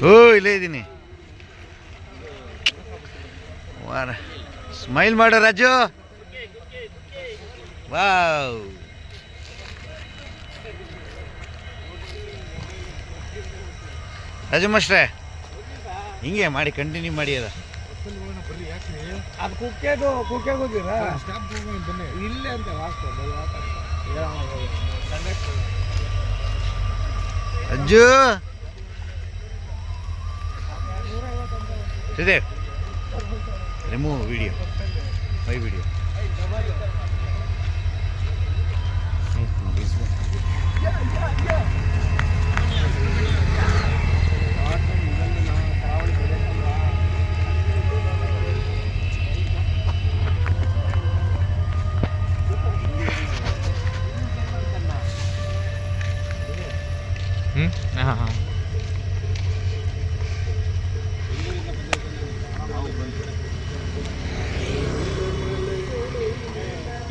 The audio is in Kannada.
ಓ ಇಲ್ಲೇ ಇದ್ದೀನಿ. ಸ್ಮೈಲ್ ಮಾಡು ರಾಜು. ವಾವ್, ರಾಜು ಮಾಸ್ಟ್ರೆ ಹಿಂಗೆ ಮಾಡಿ ಕಂಟಿನ್ಯೂ ಮಾಡಿ. ಅದು ಕುಕ್ಕೆದು ಹೋಗಿರಾ ಇಲ್ಲೇ ಅಂತ last Ajju Sudev remove video my video. ಹಾಂ